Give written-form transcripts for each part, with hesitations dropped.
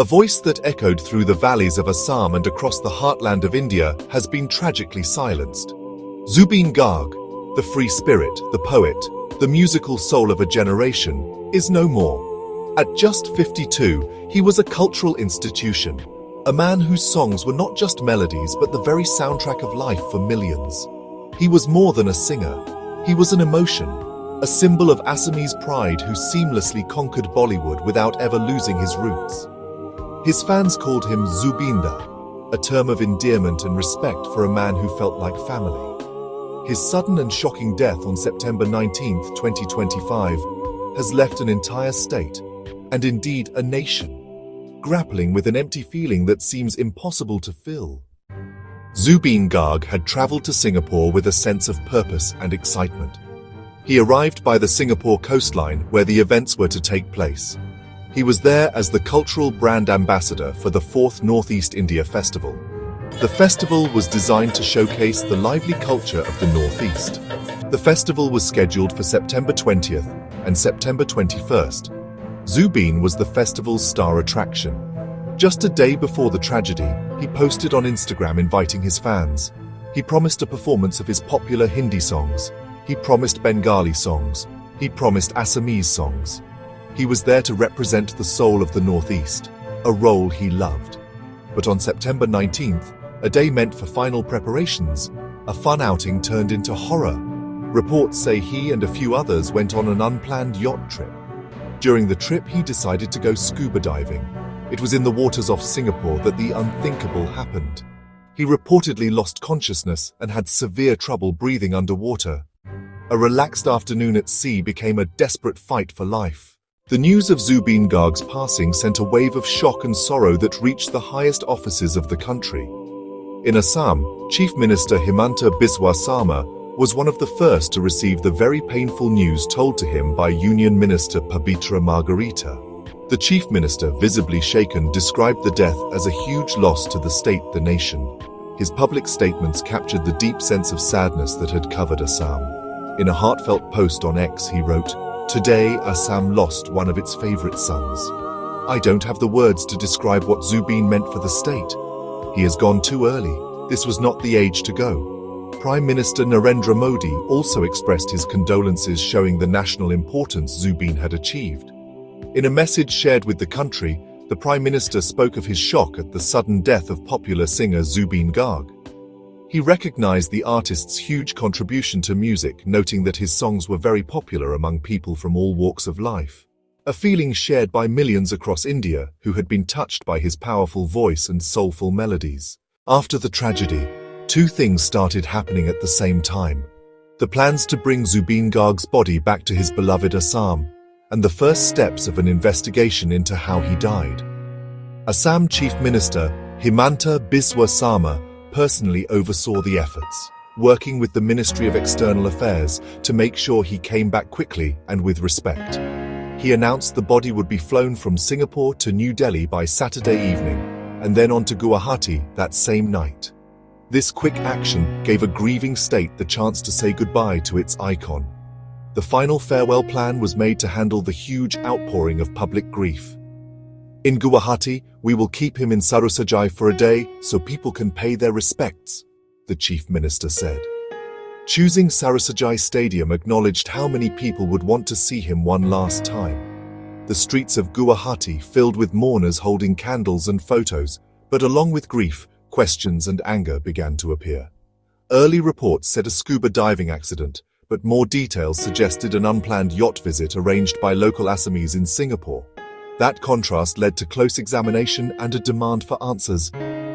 A voice that echoed through the valleys of Assam and across the heartland of India has been tragically silenced. Zubeen Garg, the free spirit, the poet, the musical soul of a generation, is no more. At just 52, he was a cultural institution, a man whose songs were not just melodies but the very soundtrack of life for millions. He was more than a singer. He was an emotion, a symbol of Assamese pride who seamlessly conquered Bollywood without ever losing his roots. His fans called him Zubeenda, a term of endearment and respect for a man who felt like family. His sudden and shocking death on September 19, 2025, has left an entire state, and indeed a nation, grappling with an empty feeling that seems impossible to fill. Zubeen Garg had traveled to Singapore with a sense of purpose and excitement. He arrived by the Singapore coastline where the events were to take place. He was there as the cultural brand ambassador for the 4th Northeast India Festival. The festival was designed to showcase the lively culture of the Northeast. The festival was scheduled for September 20th and September 21st. Zubeen was the festival's star attraction. Just a day before the tragedy, he posted on Instagram inviting his fans. He promised a performance of his popular Hindi songs. He promised Bengali songs. He promised Assamese songs. He was there to represent the soul of the Northeast, a role he loved. But on September 19th, a day meant for final preparations, a fun outing turned into horror. Reports say he and a few others went on an unplanned yacht trip. During the trip, he decided to go scuba diving. It was in the waters off Singapore that the unthinkable happened. He reportedly lost consciousness and had severe trouble breathing underwater. A relaxed afternoon at sea became a desperate fight for life. The news of Zubeen Garg's passing sent a wave of shock and sorrow that reached the highest offices of the country. In Assam, Chief Minister Himanta Biswa Sarma was one of the first to receive the very painful news told to him by Union Minister Pabitra Margarita. The Chief Minister, visibly shaken, described the death as a huge loss to the state, the nation. His public statements captured the deep sense of sadness that had covered Assam. In a heartfelt post on X, he wrote, "Today, Assam lost one of its favorite sons. I don't have the words to describe what Zubeen meant for the state. He has gone too early. This was not the age to go." Prime Minister Narendra Modi also expressed his condolences, showing the national importance Zubeen had achieved. In a message shared with the country, the Prime Minister spoke of his shock at the sudden death of popular singer Zubeen Garg. He recognized the artist's huge contribution to music, noting that his songs were very popular among people from all walks of life. A feeling shared by millions across India who had been touched by his powerful voice and soulful melodies. After the tragedy, two things started happening at the same time. The plans to bring Zubeen Garg's body back to his beloved Assam, and the first steps of an investigation into how he died. Assam Chief Minister Himanta Biswa Sarma personally oversaw the efforts, working with the Ministry of External Affairs to make sure he came back quickly and with respect. He announced the body would be flown from Singapore to New Delhi by Saturday evening, and then on to Guwahati that same night. This quick action gave a grieving state the chance to say goodbye to its icon. The final farewell plan was made to handle the huge outpouring of public grief. "In Guwahati, we will keep him in Sarasajai for a day so people can pay their respects," the Chief Minister said. Choosing Sarasajai Stadium acknowledged how many people would want to see him one last time. The streets of Guwahati filled with mourners holding candles and photos, but along with grief, questions and anger began to appear. Early reports said a scuba diving accident, but more details suggested an unplanned yacht visit arranged by local Assamese in Singapore. That contrast led to close examination and a demand for answers.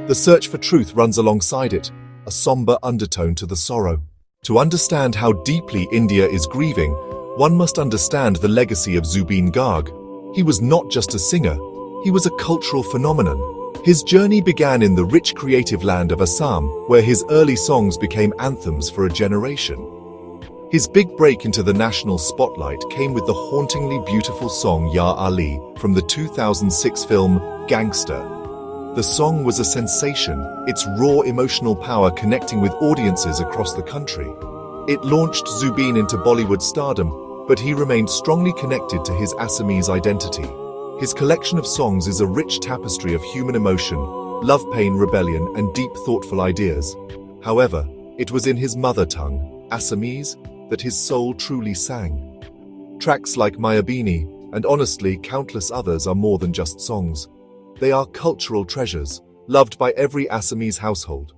The search for truth runs alongside it, a somber undertone to the sorrow. To understand how deeply India is grieving, one must understand the legacy of Zubeen Garg. He was not just a singer, he was a cultural phenomenon. His journey began in the rich creative land of Assam, where his early songs became anthems for a generation. His big break into the national spotlight came with the hauntingly beautiful song Ya Ali from the 2006 film Gangster. The song was a sensation, its raw emotional power connecting with audiences across the country. It launched Zubeen into Bollywood stardom, but he remained strongly connected to his Assamese identity. His collection of songs is a rich tapestry of human emotion, love, pain, rebellion, and deep, thoughtful ideas. However, it was in his mother tongue, Assamese, that his soul truly sang. Tracks like Mayabini, and honestly, countless others are more than just songs. They are cultural treasures, loved by every Assamese household.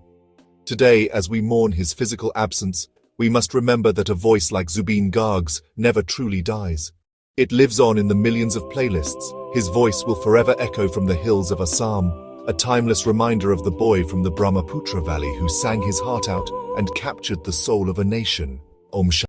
Today, as we mourn his physical absence, we must remember that a voice like Zubeen Garg's never truly dies. It lives on in the millions of playlists. His voice will forever echo from the hills of Assam, a timeless reminder of the boy from the Brahmaputra Valley who sang his heart out and captured the soul of a nation. Om Shanti.